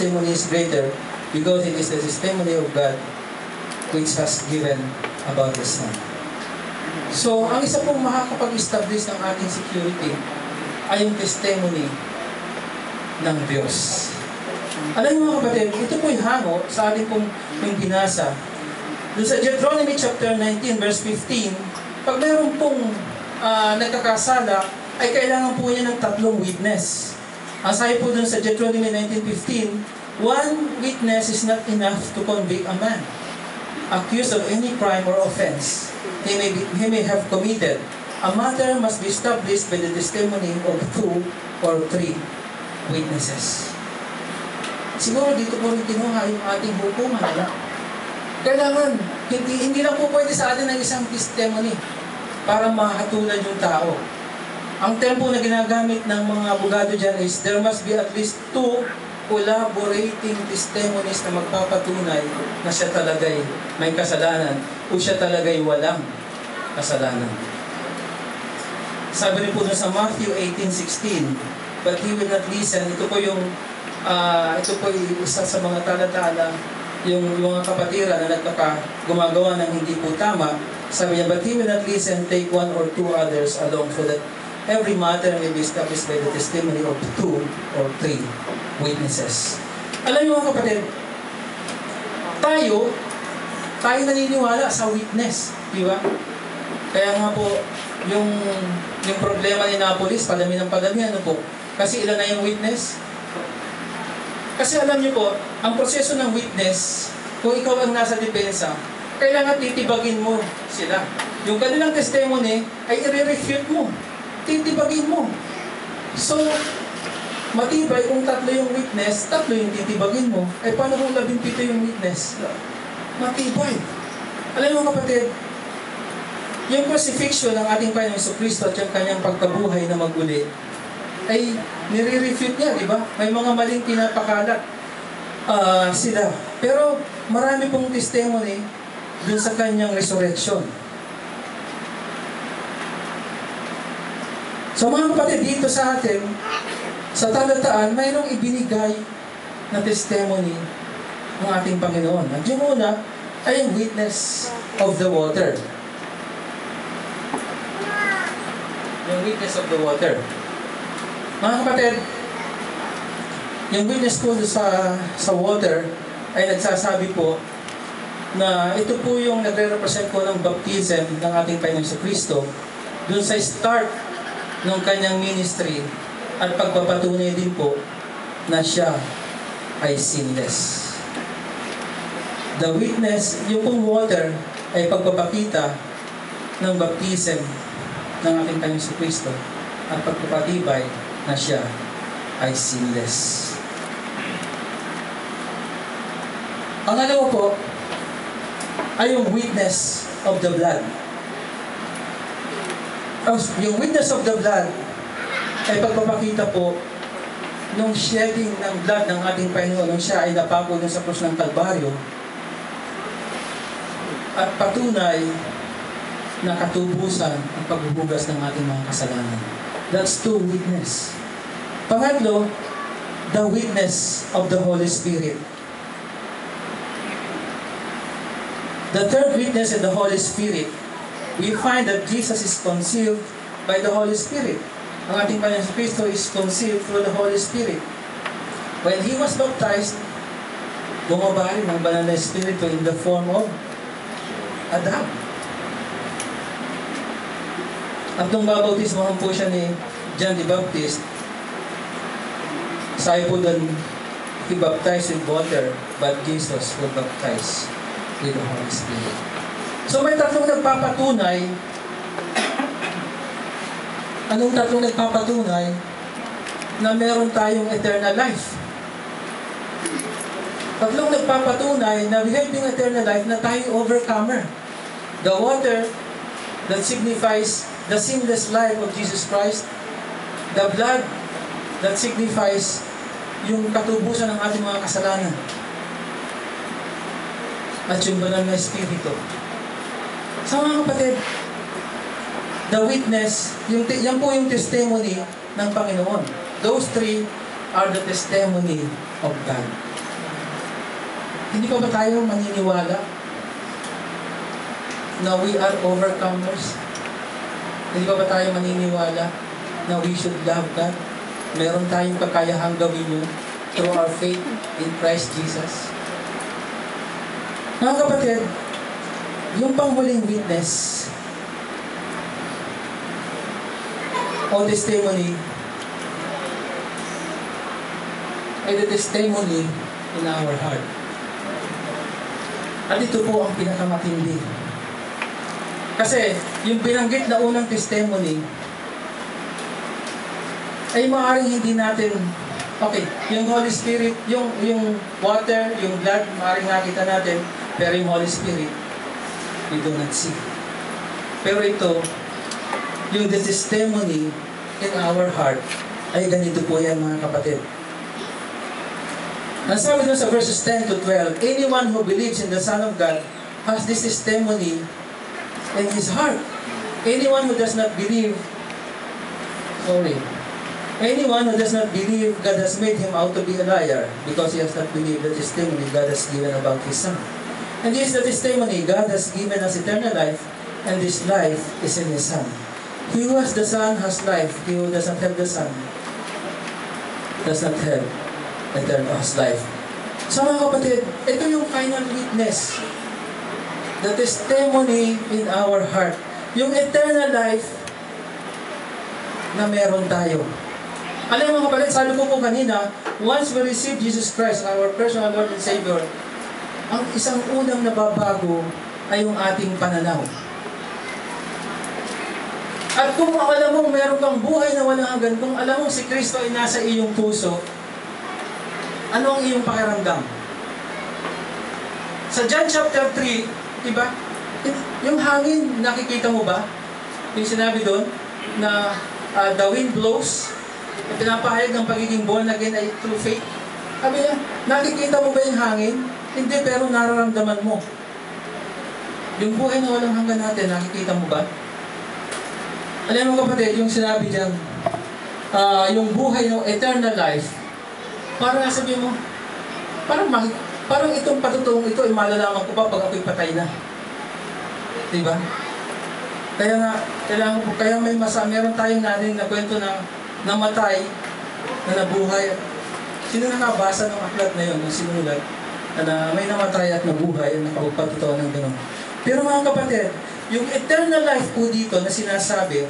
testimony is greater because it is the testimony of God which has given about the Son. So, ang isa pong makakapag-establish ng ating security ay yung testimony ng Diyos. Alam niyo mga kapatid, ito po yung hango sa ating pong yung binasa. Doon sa Deuteronomy chapter 19 verse 15, pag meron pong nagkakasala, ay kailangan po niya ng 3 witness. Ang sabi po doon sa Deuteronomy 19:15, one witness is not enough to convict a man accused of any crime or offense he may have committed. A matter must be established by the testimony of 2 or 3 witnesses. Siguro dito po rin kinuha yung ating hukuman. Kailangan, hindi lang po pwede sa atin ng isang testimony para makatulan yung tao. Ang tempo na ginagamit ng mga abogado dyan is there must be at least 2 collaborating testimonies na magpapatunay na siya talagay may kasalanan o siya talagay walang kasalanan. Sabi rin po sa Matthew 18:16, but he will not listen. Ito po yung isa sa mga talatala, yung mga kapatira na gumagawa ng hindi po tama. Sabi niya, but he will not listen, take 1 or 2 others along so that every matter may be established by the testimony of 2 or 3 witnesses. Alam niyo mga kapatid, tayo naniniwala sa witness, di ba? Kaya nga po, yung problema ni Napolis, padami ng padami, ano po? Kasi ilan na yung witness? Kasi alam niyo po, ang proseso ng witness, kung ikaw ang nasa depensa, kailangan titibagin mo sila. Yung kanilang testimony ay i-refute mo. Titibagin mo. So, matibay kung 3 yung witness, 3 yung titibagin mo. Ay paano kung 17 yung witness? Matibay. Alam mo kapatid, yung crucifixion ng ating Panginoong Jesucristo at yung kanyang pagkabuhay na maguli, ay nire-refute niya, di ba? May mga maling pinapakalat sila. Pero marami pong testimony dun sa kanyang resurrection. So mga kapatid, dito sa atin, sa talataan, mayroong ibinigay na testimony ng ating Panginoon. At yung una ay yung witness of the water. Yung witness of the water. Mga kapatid, yung witness po sa water ay nagsasabi po na ito po yung nagre-represent po ng baptism ng ating Panginoong Jesucristo dun sa start ng kanyang ministry at pagpapatunay din po na siya ay sinless. The witness, yung pong water ay pagpapakita ng baptism ng ating Panginoong Jesucristo at pagpapatibay na siya ay sinless. Ang alaw po ay yung witness of the blood. Yung witness of the blood ay pagpapakita po nung shedding ng blood ng ating Panginoon nung siya ay napako sa krus ng Kalbaryo at patunay na katubusan ang paghuhugas ng ating mga kasalanan. That's 2 witness. Pangatlo, the witness of the Holy Spirit. The third witness in the Holy Spirit, we find that Jesus is conceived by the Holy Spirit. Ang ating Panginoon Kristo is conceived through the Holy Spirit. When He was baptized, bumaba rin ang banal na Espiritu in the form of a dove. At nung babautismohan po siya ni John the Baptist, sabi po doon, He baptized with water, but Jesus will baptize with the Holy Spirit. So may 3 nagpapatunay. Anong 3 nagpapatunay na meron tayong eternal life? 3 nagpapatunay na we have yung eternal life na tayo overcomer. The water that signifies the sinless life of Jesus Christ. The blood that signifies yung katubusan ng ating mga kasalanan. At yung banal na Espiritu. So mga kapatid, the witness, yan po yung testimony ng Panginoon. Those 3 are the testimony of God. Hindi pa ba tayo maniniwala na we are overcomers? Hindi pa ba tayo maniniwala na we should love God? Meron tayong kakayahang gawin yun through our faith in Christ Jesus. Mga kapatid, yung panghuling witness o testimony ay the testimony in our heart. At ito po ang pinakamatindi. Kasi yung binanggit na unang testimony ay maaaring hindi natin, okay, yung Holy Spirit, yung water, yung blood, maaaring nakita natin, pero yung Holy Spirit, we do not see. Pero ito, yung the testimony in our heart, ay ganito po yan mga kapatid. Ang sabi doon sa verses 10 to 12, anyone who believes in the Son of God has this testimony in his heart. Anyone who does not believe, anyone who does not believe, God has made him out to be a liar because he has not believed the testimony God has given about his Son. And this is the testimony, God has given us eternal life, and this life is in his Son. He who has the Son has life. He who does not have the Son does not have eternal life. So mga kapatid, ito yung final witness. The testimony in our heart. Yung eternal life na meron tayo. Alam mo mga kapatid, sabi ko po kanina, once we receive Jesus Christ, our personal Lord and Savior, ang isang unang nababago ay yung ating pananaw. At kung alam mo meron kang buhay na walang hanggan, kung alam mo si Kristo ay nasa iyong puso, ano ang iyong pakiramdam? Sa John chapter 3, diba? Yung hangin, nakikita mo ba? Yung sinabi doon, na the wind blows, pinapahayag ng pagiging born again ay through faith. Sabi niya, nakikita mo ba yung hangin? Hindi, pero nararamdaman mo. Yung buhay na walang hanggan natin, nakikita mo ba? Alam mo kapatid, yung sinabi diyan, yung buhay ng eternal life, parang sabi mo, parang itong patutong ito ay malalaman ko pa pag ako'y patay na. Diba? Kaya nga, kaya meron tayong natin na kwento na namatay, na nabuhay. Sino nakabasa ng aklat na yun, na sinulat, na may namatay at nabuhay, at nakapagpatutuan ng gano'n. Pero mga kapatid, yung eternal life po dito na sinasabi,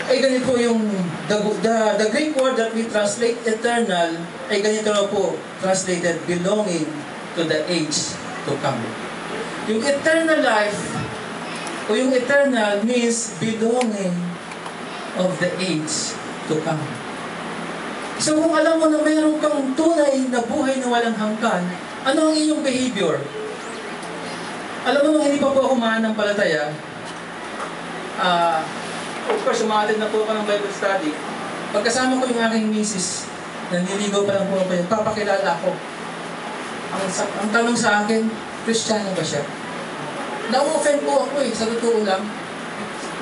ay ganito yung, the Greek word that we translate eternal, ay ganito na po, translated belonging to the age to come. Yung eternal life, o yung eternal means belonging of the age to come. So kung alam mo na mayroon kang tunay na buhay na walang hanggan, ano ang iyong behavior? Alam mo nung hindi pa po ako mananampalataya, of course, umaatid na po ako ng Bible study. Pagkasama ko yung aking misis, nanliligaw pa lang po ako, papakilala ako. Ang tanong sa akin, Kristiyano ba siya? Na-offend po ako sa totoo lang.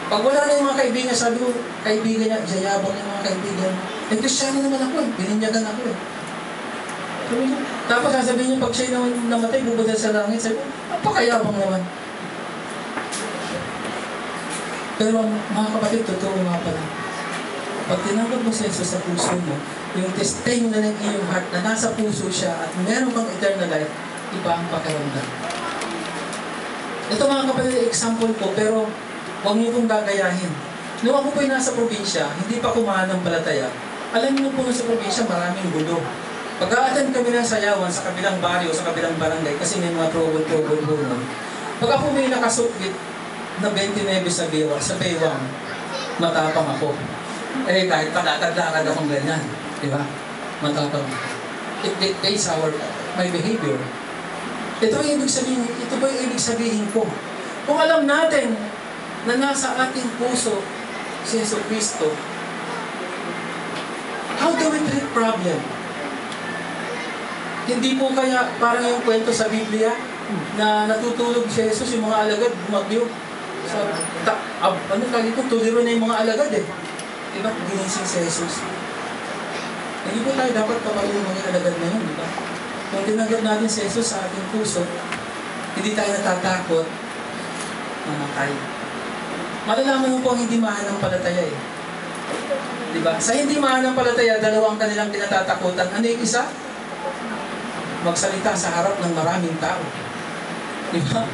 Pag wala na yung mga kaibigan, sabi ko, kaibigan niya, isayabang yung mga kaibigan. Kristiyano naman ako bininyagan ako Tapos sasabihin niya, pag siya namatay, bubudal sa langit. Sabi ko, napakayabang naman. Pero mga kapatid, totoo nga pala. Pag tinanggap mo si Jesus sa puso mo, yung testing na ng iyong heart na nasa puso siya at meron kang eternal life, iba ang pakiramdam. Ito mga kapatid, example ko, pero huwag niyo pong gagayahin. Nung ako po'y nasa probinsya, hindi pa kumananampalataya, alam niyo po sa probinsya, maraming gulo. Pag-a-attend kami ng sayawan sa kabilang baryo, sa kabilang barangay, kasi may mga trouble nun. Pag ako may nakasuklit na 29 sa baywang, matapang ako. Kahit patataglakan akong ganyan. Diba? Matapang. It dictates my behavior. Ito ba yung ibig sabihin ko? Kung alam natin na nasa ating puso si Yesu Cristo, how do we treat problem? Hindi po kaya parang yung kwento sa Biblia na natutulog si Jesus, yung mga alagad bumagyo. Tuliro na yung mga alagad Diba? Ginising si Jesus. Hindi po tayo dapat kapag yung mga alagad na yun, diba? Kung tinanggap natin si Jesus sa ating puso, hindi tayo natatakot mamatay. Malalaman mo po ang hindi mananampalataya eh. Diba? Sa hindi mananampalataya, dalawang kanilang kinatatakutan. Ano yung isa? Magsalita sa harap ng maraming tao. Diba?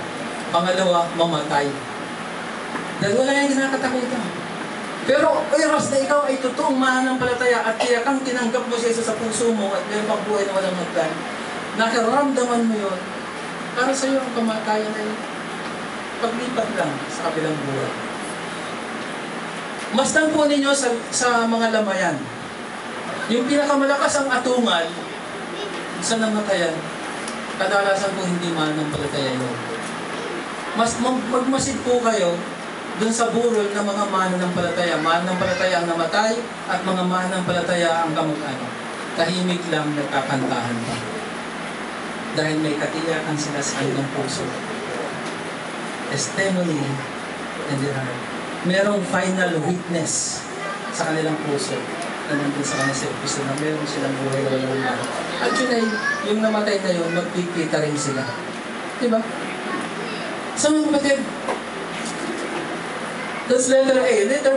Pangalawa, mamatay. Dahil wala yung kinakatakutan. Pero, eros na ikaw ay totoong mananampalataya at kaya kang tinanggap mo siya sa puso mo at mayroong pagbuhay na walang hagdan, nakaramdaman mo yun, para sa iyo ang kamatayan ay paglipat lang sa kabilang buhay. Masdan po ninyo sa mga lamayan. Yung pinakamalakas ang atungal sa namatayan, kadalasan po hindi mananampalataya yun. Mas magmasid po kayo dun sa burol ng mga mananampalataya. Mananampalataya ang namatay at mga mananampalataya ang kamag-anak. Tahimik lang, nagkakantahan pa. Dahil may katiyakan sila sa kanilang puso. Testimony in their heart. Merong final witness sa kanilang puso na nandun sa kanilang service na meron silang buhay na walang lahat. At yun ay, yung namatay na yun, magpipita rin sila. Diba? So mga kapatid, that's letter A. Letter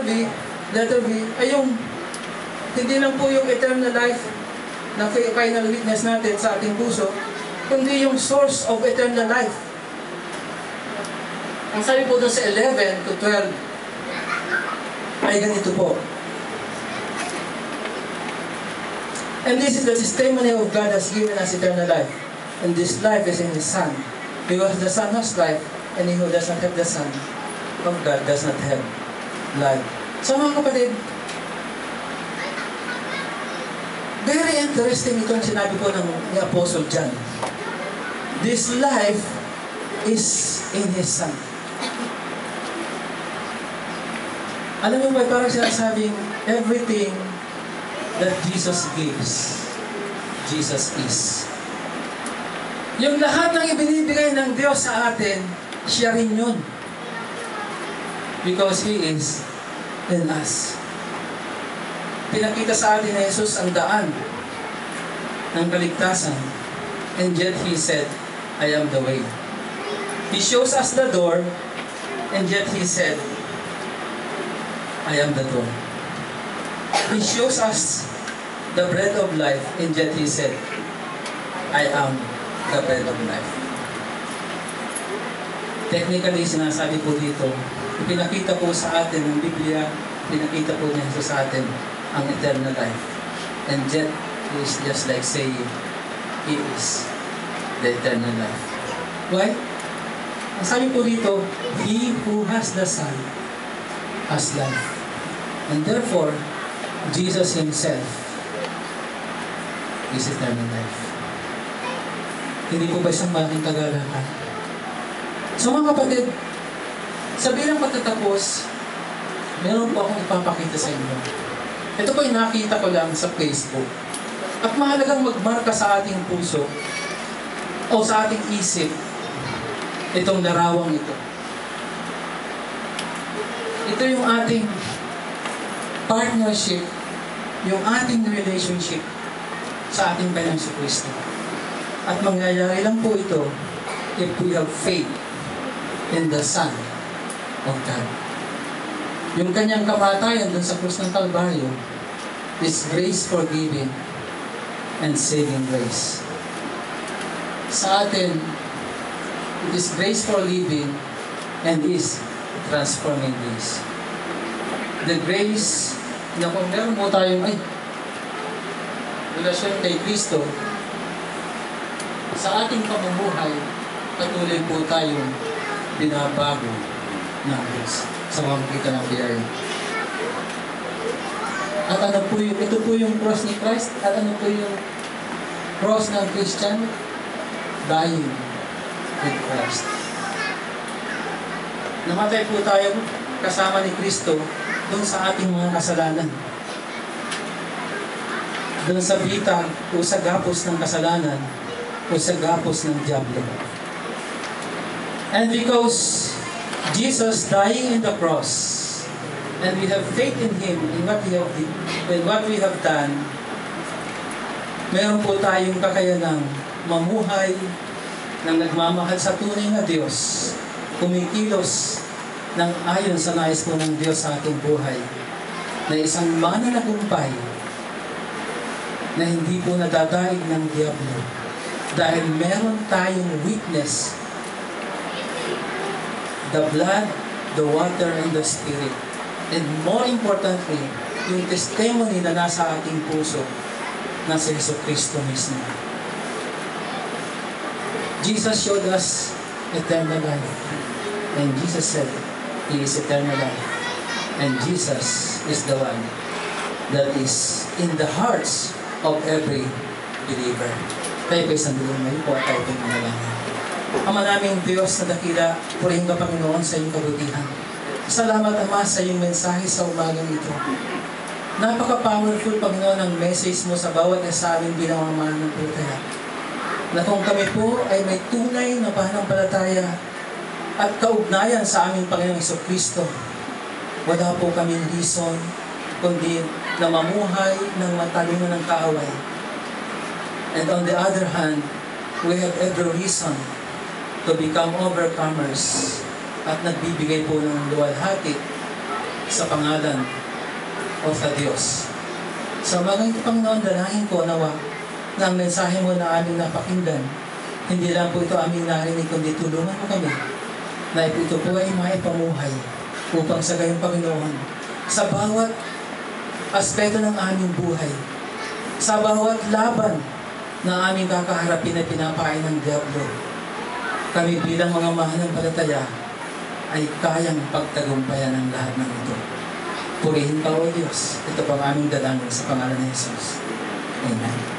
B ay yung hindi lang po yung eternal life na final witness natin sa ating puso, kundi yung source of eternal life. Ang sabi po doon sa 11 to 12 ay ganito po. And this is the testimony of God has given us eternal life. And this life is in His Son. Because the Son has life, and he who does not have the Son of God does not have life. So mga kapatid, very interesting itong sinabi po ni Apostle John. This life is in His Son. Alam mo ba, parang sinasabing everything that Jesus gives, Jesus is. Yung lahat ng ibinibigay ng Diyos sa atin, siya rin yun. Because He is in us. Pinakita sa atin ni Jesus ang daan ng kaligtasan. And yet He said, I am the way. He shows us the door, and yet He said, I am the door. He shows us the bread of life, and yet He said, I am the bread of life. Technically, sinasabi po dito, pinakita po sa atin ng Biblia, pinakita po niya sa atin ang eternal life. And yet, He is just like saying, He is the eternal life. Why? Ang sabi po dito, He who has the Son has life. And therefore, Jesus Himself is eternal life. Hindi po ba isang malaking kagalakan? So mga kapatid, sa bilang pagtatapos, meron po akong ipapakita sa inyo. Ito po yung nakita ko lang sa Facebook. At mahalagang magmarka sa ating puso o sa ating isip itong larawang ito. Ito yung ating partnership, yung ating relationship sa ating Panginoon si Kristo. At mangyayari lang po ito if we have faith in the Son of God. Yung kanyang kamatayan dun sa krus ng Kalbaryo is grace for giving and saving grace. Sa atin, it is grace for living and is transforming grace. The grace na kung meron po tayong relasyon kay Kristo, sa ating pamumuhay, patuloy po tayong binabago ng Diyos sa pamamagitan ng biyaya. At ano po yung, ito po yung cross ni Christ, at ano po yung cross ng Christian? Dying with Christ. Namatay po tayo kasama ni Kristo doon sa ating mga kasalanan. Doon sa bitag o sa gapos ng kasalanan o sa gapos ng diablo. And because Jesus dying in the cross, and we have faith in Him, in what we have done, Meron po tayong kakayanang mamuhay ng nagmamahal sa tunay na Diyos, kumikilos ng ayon sa nais po ng Diyos sa ating buhay, na isang mananagumpay na hindi po nadadaig ng diablo dahil meron tayong witness, the blood, the water, and the Spirit. And more importantly, yung testimony na nasa ating puso na si Jesucristo mismo. Jesus showed us eternal life. And Jesus said, He is eternal life. And Jesus is the one that is in the hearts of every believer. Tayo po'y sandalin ngayon po at tayo po'y manalangin. Ama naming Diyos na dakila, purihin ka Panginoon sa iyong kabutihan. Salamat Ama sa iyong mensahe sa umagang ito. Napaka-powerful Panginoon ang message mo sa bawat isa aming bilang mga mananampalataya. Na kung kami po ay may tunay na pananampalataya at kaugnayan sa aming Panginoong Jesucristo, wala po kaming reason kundi na mamuhay ng matalunan ng kaaway. And on the other hand, we have every reason to become overcomers at nagbibigay po ng luwalhati sa pangalan o sa Diyos. Sa mga ito, Panginoon, dalangin ko nawa na ang mensahe mo na aming napakinggan, hindi lang po ito aming narinig, kundi tulungan mo kami na ito po ay maipamuhay upang sa gayong Panginoon, sa bawat aspeto ng aming buhay, sa bawat laban na aming kakaharapin na pinapain ng diablo, kami bilang mga mananampalataya ay kayang pagtagumpayan ang lahat ng ito. Purihin ka, O Diyos. Ito pang aming dalangin sa pangalan ni Jesus. Amen.